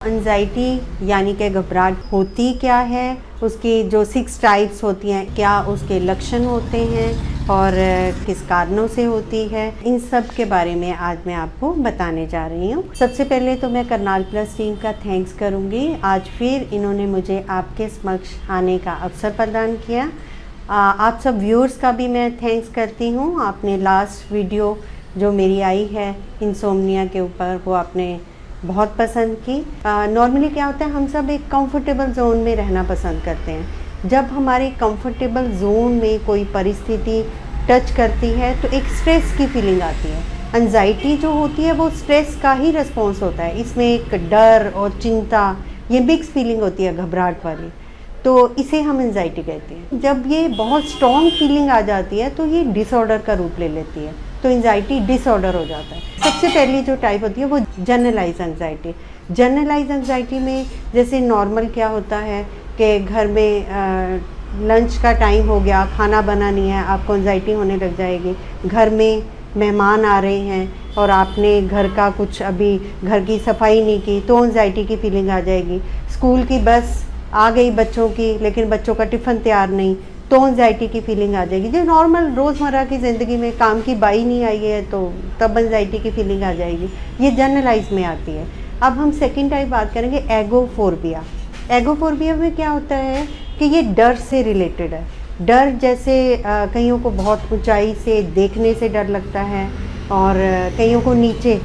Anxiety यानी कि घबराहट होती क्या है, उसकी जो 6 टाइप्स होती हैं, क्या उसके लक्षण होते हैं और किस कारणों से होती है, इन सब के बारे में आज मैं आपको बताने जा रही हूँ। सबसे पहले तो मैं करनाल प्लस टीम का थैंक्स करूँगी। आज फिर इन्होंने मुझे आपके समक्ष आने का अवसर प्रदान किया। आप सब व्यूअर्स का भी मैं थैंक्स करती हूँ। आपने लास्ट वीडियो जो मेरी आई है इंसोम्निया के ऊपर, वो आपने बहुत पसंद की। नॉर्मली क्या होता है, हम सब एक कंफर्टेबल जोन में रहना पसंद करते हैं। जब हमारे कंफर्टेबल जोन में कोई परिस्थिति टच करती है तो एक स्ट्रेस की फीलिंग आती है। एंजाइटी जो होती है वो स्ट्रेस का ही रिस्पॉन्स होता है। इसमें एक डर और चिंता, ये मिक्स फीलिंग होती है, घबराहट वाली, तो इसे हम एंजाइटी कहते हैं। जब ये बहुत स्ट्रॉन्ग फीलिंग आ जाती है तो ये डिसऑर्डर का रूप ले लेती है, तो एंजाइटी डिसऑर्डर हो जाता है। सबसे पहली जो टाइप होती है वो जनरलाइज एंजाइटी। जनरलाइज एंजाइटी में जैसे नॉर्मल क्या होता है कि घर में लंच का टाइम हो गया, खाना बना नहीं है, आपको एंजाइटी होने लग जाएगी। घर में मेहमान आ रहे हैं और आपने घर का कुछ अभी घर की सफाई नहीं की तो एंजाइटी की फीलिंग आ जाएगी। स्कूल की बस आ गई बच्चों की, लेकिन बच्चों का टिफ़िन तैयार नहीं, तो एंजाइटी की फीलिंग आ जाएगी। जो नॉर्मल रोज़मर्रा की ज़िंदगी में काम की बाई नहीं आई है तो तब एंजाइटी की फीलिंग आ जाएगी। ये जनरलाइज में आती है। अब हम सेकंड टाइप बात करेंगे, एगोफोबिया। एगोफोबिया में क्या होता है कि ये डर से रिलेटेड है। डर जैसे कईयों को बहुत ऊंचाई से देखने से डर लगता है और कईयों को नीचे,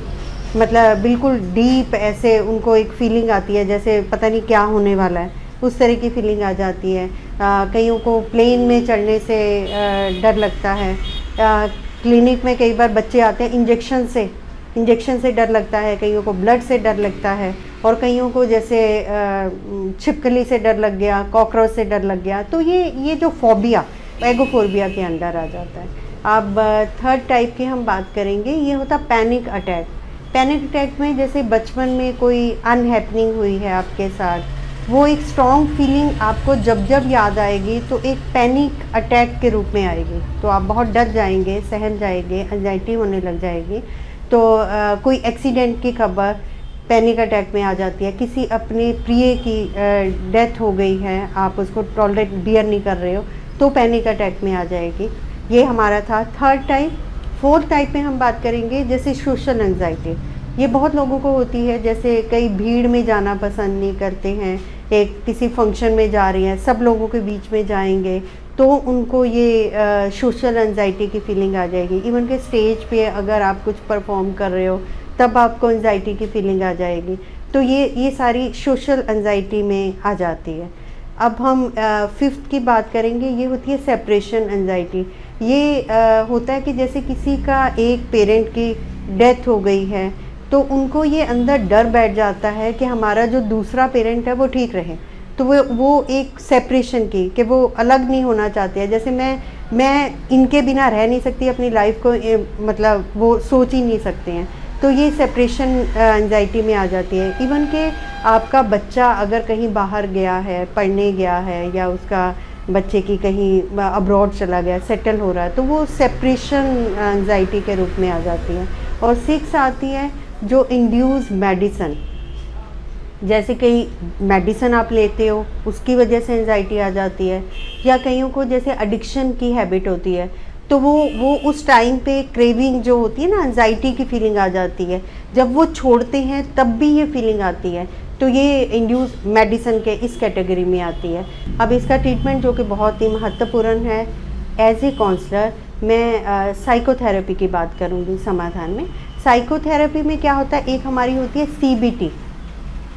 मतलब बिल्कुल डीप ऐसे उनको एक फीलिंग आती है जैसे पता नहीं क्या होने वाला है, उस तरह की फीलिंग आ जाती है। कईयों को प्लेन में चढ़ने से डर लगता है। क्लिनिक में कई बार बच्चे आते हैं इंजेक्शन से डर लगता है, कईयों को ब्लड से डर लगता है और कईयों को जैसे छिपकली से डर लग गया, कॉकरोच से डर लग गया। तो ये जो फोबिया एगोफोबिया के अंडर आ जाता है। अब थर्ड टाइप की हम बात करेंगे, ये होता पैनिक अटैक। पैनिक अटैक में जैसे बचपन में कोई अनहैपनिंग हुई है आपके साथ, वो एक स्ट्रॉन्ग फीलिंग आपको जब जब याद आएगी तो एक पैनिक अटैक के रूप में आएगी, तो आप बहुत डर जाएंगे, सहम जाएंगे, एंजाइटी होने लग जाएगी। तो कोई एक्सीडेंट की खबर पैनिक अटैक में आ जाती है। किसी अपने प्रिय की डेथ हो गई है, आप उसको टॉलरेट बियर नहीं कर रहे हो, तो पैनिक अटैक में आ जाएगी। ये हमारा था थर्ड टाइप। फोर्थ टाइप में हम बात करेंगे जैसे सोशल एंजाइटी। ये बहुत लोगों को होती है, जैसे कई भीड़ में जाना पसंद नहीं करते हैं, एक किसी फंक्शन में जा रही हैं, सब लोगों के बीच में जाएंगे तो उनको ये सोशल एंजाइटी की फीलिंग आ जाएगी। इवन के स्टेज पे अगर आप कुछ परफॉर्म कर रहे हो तब आपको एंजाइटी की फीलिंग आ जाएगी। तो ये सारी सोशल एंजाइटी में आ जाती है। अब हम फिफ्थ की बात करेंगे, ये होती है सेपरेशन एंजाइटी। ये होता है कि जैसे किसी का एक पेरेंट की डेथ हो गई है तो उनको ये अंदर डर बैठ जाता है कि हमारा जो दूसरा पेरेंट है वो ठीक रहे, तो वो एक सेपरेशन की, कि वो अलग नहीं होना चाहते हैं। जैसे मैं इनके बिना रह नहीं सकती अपनी लाइफ को, मतलब वो सोच ही नहीं सकते हैं, तो ये सेपरेशन एंजाइटी में आ जाती है। इवन के आपका बच्चा अगर कहीं बाहर गया है, पढ़ने गया है, या उसका बच्चे की कहीं अब्रॉड चला गया, सेटल हो रहा है, तो वो सेपरेशन एंजाइटी के रूप में आ जाती है। और सिक्स आती है जो इंड्यूस मेडिसिन, जैसे कई मेडिसिन आप लेते हो उसकी वजह से एंजाइटी आ जाती है, या कईयों को जैसे एडिक्शन की हैबिट होती है तो वो उस टाइम पे क्रेविंग जो होती है ना, एंजाइटी की फीलिंग आ जाती है। जब वो छोड़ते हैं तब भी ये फीलिंग आती है, तो ये इंड्यूस मेडिसिन के इस कैटेगरी में आती है। अब इसका ट्रीटमेंट जो कि बहुत ही महत्वपूर्ण है, एज ए काउंसलर मैं साइकोथेरेपी की बात करूँगी समाधान में। साइकोथेरेपी में क्या होता है, एक हमारी होती है CBT,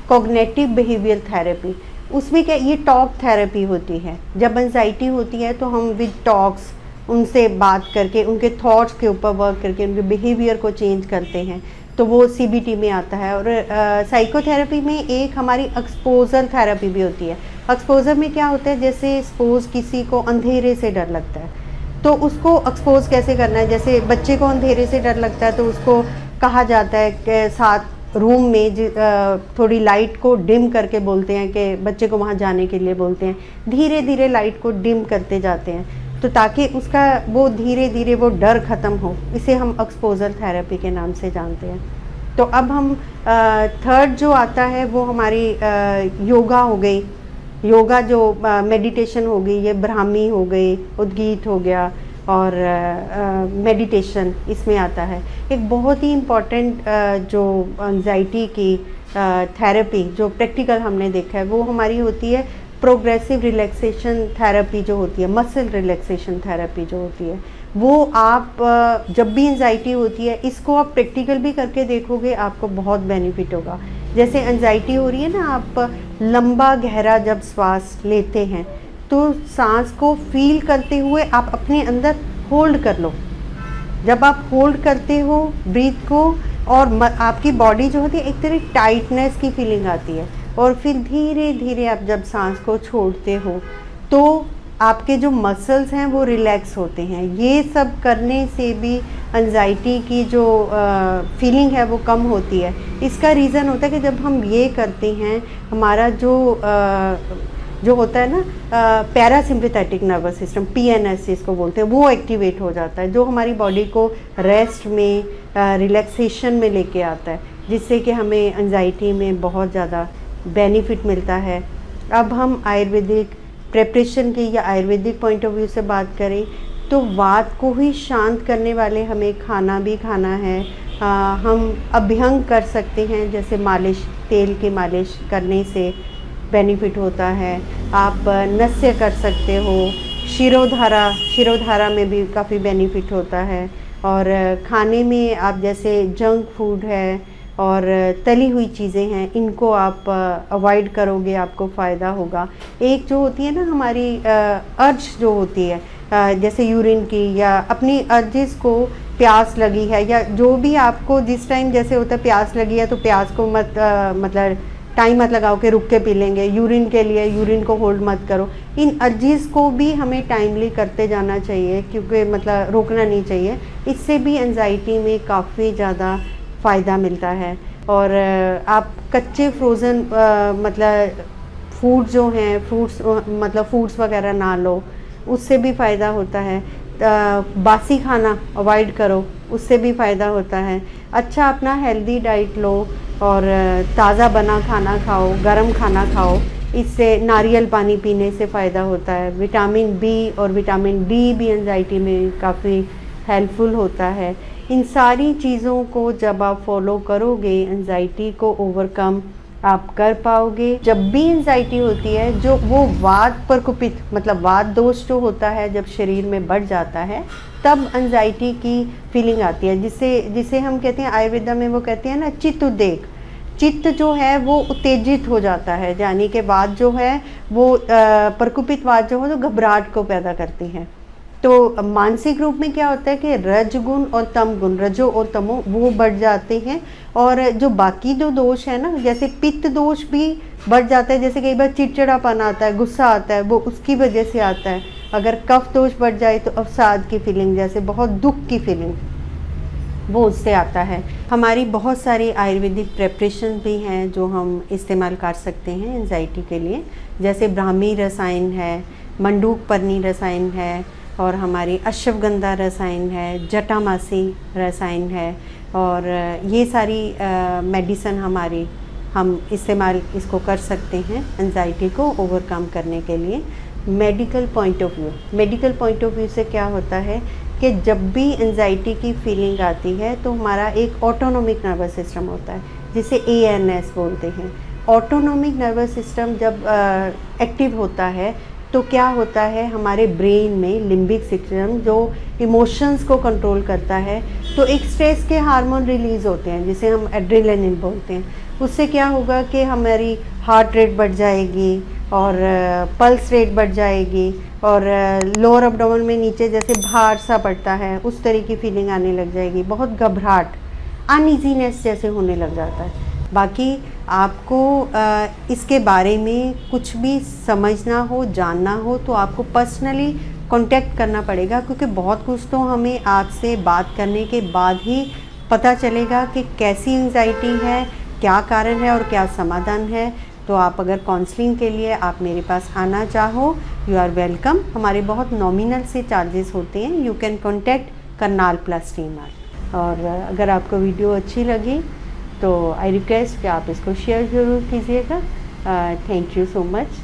कॉग्निटिव बिहेवियर थेरेपी। उसमें क्या, ये टॉक थेरेपी होती है। जब एंजाइटी होती है तो हम विद टॉक्स उनसे बात करके, उनके थॉट्स के ऊपर वर्क करके उनके बिहेवियर को चेंज करते हैं, तो वो CBT में आता है। और साइकोथेरेपी में एक हमारी एक्सपोजर थेरेपी भी होती है। एक्सपोजर में क्या होता है, जैसे सपोज किसी को अंधेरे से डर लगता है तो उसको एक्सपोज कैसे करना है। जैसे बच्चे को अंधेरे से डर लगता है तो उसको कहा जाता है कि साथ रूम में थोड़ी लाइट को डिम करके बोलते हैं, कि बच्चे को वहाँ जाने के लिए बोलते हैं, धीरे धीरे लाइट को डिम करते जाते हैं, तो ताकि उसका वो धीरे धीरे वो डर ख़त्म हो। इसे हम एक्सपोजर थेरेपी के नाम से जानते हैं। तो अब हम थर्ड जो आता है वो हमारी योगा हो गई, योगा जो मेडिटेशन हो गई, ये ब्राह्मी हो गई, उद्गीत हो गया और मेडिटेशन इसमें आता है। एक बहुत ही इम्पॉर्टेंट जो एंजाइटी की थेरेपी जो प्रैक्टिकल हमने देखा है वो हमारी होती है प्रोग्रेसिव रिलैक्सेशन थेरेपी जो होती है, मसल रिलैक्सेशन थेरेपी जो होती है। वो आप जब भी एंजाइटी होती है इसको आप प्रैक्टिकल भी करके देखोगे, आपको बहुत बेनिफिट होगा। जैसे एंजाइटी हो रही है ना, आप लंबा गहरा जब श्वास लेते हैं तो सांस को फील करते हुए आप अपने अंदर होल्ड कर लो। जब आप होल्ड करते हो ब्रीथ को और आपकी बॉडी जो होती है एक तरह टाइटनेस की फीलिंग आती है, और फिर धीरे धीरे आप जब सांस को छोड़ते हो तो आपके जो मसल्स हैं वो रिलैक्स होते हैं। ये सब करने से भी एंजाइटी की जो फीलिंग है वो कम होती है। इसका रीज़न होता है कि जब हम ये करते हैं हमारा जो होता है ना पैरासिम्पैथेटिक नर्वस सिस्टम, PNS जिसको बोलते हैं, वो एक्टिवेट हो जाता है, जो हमारी बॉडी को रेस्ट में रिलैक्सेशन में लेके आता है, जिससे कि हमें एंजाइटी में बहुत ज़्यादा बेनिफिट मिलता है। अब हम आयुर्वेदिक प्रिपरेशन की या आयुर्वेदिक पॉइंट ऑफ व्यू से बात करें तो वात को ही शांत करने वाले हमें खाना भी खाना है। हम अभ्यंग कर सकते हैं, जैसे मालिश, तेल की मालिश करने से बेनिफिट होता है। आप नस्य कर सकते हो, शिरोधारा में भी काफ़ी बेनिफिट होता है। और खाने में आप जैसे जंक फूड है और तली हुई चीज़ें हैं, इनको आप अवॉइड करोगे, आपको फ़ायदा होगा। एक जो होती है ना हमारी अर्ज जो होती है, जैसे यूरिन की या अपनी अर्जिस को प्यास लगी है या जो भी आपको जिस टाइम जैसे होता है प्यास लगी है तो प्यास को मत मतलब टाइम मत लगाओ कि रुक के पी लेंगे। यूरिन के लिए यूरिन को होल्ड मत करो। इन अर्जीज़ को भी हमें टाइमली करते जाना चाहिए, क्योंकि मतलब रोकना नहीं चाहिए। इससे भी एंजाइटी में काफ़ी ज़्यादा फ़ायदा मिलता है। और आप कच्चे फ्रोज़न मतलब फूड जो हैं, फ्रूट्स मतलब फ्रूट्स वगैरह ना लो, उससे भी फ़ायदा होता है। बासी खाना अवॉइड करो, उससे भी फ़ायदा होता है। अच्छा अपना हेल्दी डाइट लो और ताज़ा बना खाना खाओ, गरम खाना खाओ। इससे नारियल पानी पीने से फ़ायदा होता है। विटामिन बी और विटामिन डी भी एंजाइटी में काफ़ी हेल्पफुल होता है। इन सारी चीज़ों को जब आप फॉलो करोगे एंजाइटी को ओवरकम आप कर पाओगे। जब भी एंजाइटी होती है जो वो वात प्रकोपित मतलब वात दोष जो होता है जब शरीर में बढ़ जाता है तब एंजाइटी की फीलिंग आती है, जिसे हम कहते हैं आयुर्वेदा में वो कहते हैं ना चित्त उद्वेग। चित्त जो है वो उत्तेजित हो जाता है, यानी कि वात जो है वो प्रकोपित वात जो है तो घबराहट को पैदा करती है। तो मानसिक रूप में क्या होता है कि रजगुण और तम गुण, रजो और तमो वो बढ़ जाते हैं। और जो बाकी जो दोष है ना, जैसे पित्त दोष भी बढ़ जाता है। जैसे कई बार चिड़चिड़ापन आता है, गुस्सा आता है, वो उसकी वजह से आता है। अगर कफ दोष बढ़ जाए तो अवसाद की फीलिंग, जैसे बहुत दुख की फीलिंग, वो उससे आता है। हमारी बहुत सारी आयुर्वेदिक प्रिपरेशन भी हैं जो हम इस्तेमाल कर सकते हैं एंजाइटी के लिए। जैसे ब्राह्मी रसायन है, मंडूक पर्णी रसायन है, और हमारी अश्वगंधा रसायन है, जटामासी रसायन है। और ये सारी मेडिसन हमारी हम इस्तेमाल इसको कर सकते हैं एंजाइटी को ओवरकम करने के लिए। मेडिकल पॉइंट ऑफ व्यू से क्या होता है कि जब भी एंजाइटी की फीलिंग आती है तो हमारा एक ऑटोनोमिक नर्वस सिस्टम होता है जिसे ANS बोलते हैं। ऑटोनोमिक नर्वस सिस्टम जब एक्टिव होता है तो क्या होता है, हमारे ब्रेन में लिम्बिक सिस्टम जो इमोशंस को कंट्रोल करता है, तो एक स्ट्रेस के हार्मोन रिलीज़ होते हैं जिसे हम एड्रेनालिन बोलते हैं। उससे क्या होगा कि हमारी हार्ट रेट बढ़ जाएगी और पल्स रेट बढ़ जाएगी और लोअर एब्डोमेन में नीचे जैसे भार सा पड़ता है उस तरह की फीलिंग आने लग जाएगी। बहुत घबराहट, अनईजीनेस जैसे होने लग जाता है। बाकी आपको इसके बारे में कुछ भी समझना हो, जानना हो तो आपको पर्सनली कांटेक्ट करना पड़ेगा, क्योंकि बहुत कुछ तो हमें आपसे बात करने के बाद ही पता चलेगा कि कैसी एंजाइटी है, क्या कारण है और क्या समाधान है। तो आप अगर काउंसलिंग के लिए आप मेरे पास आना चाहो, यू आर वेलकम। हमारे बहुत नॉमिनल से चार्जेस होते हैं। You can contact Karnal plus team. और अगर आपको वीडियो अच्छी लगी तो आई रिक्वेस्ट कि आप इसको शेयर ज़रूर कीजिएगा। Thank you so much.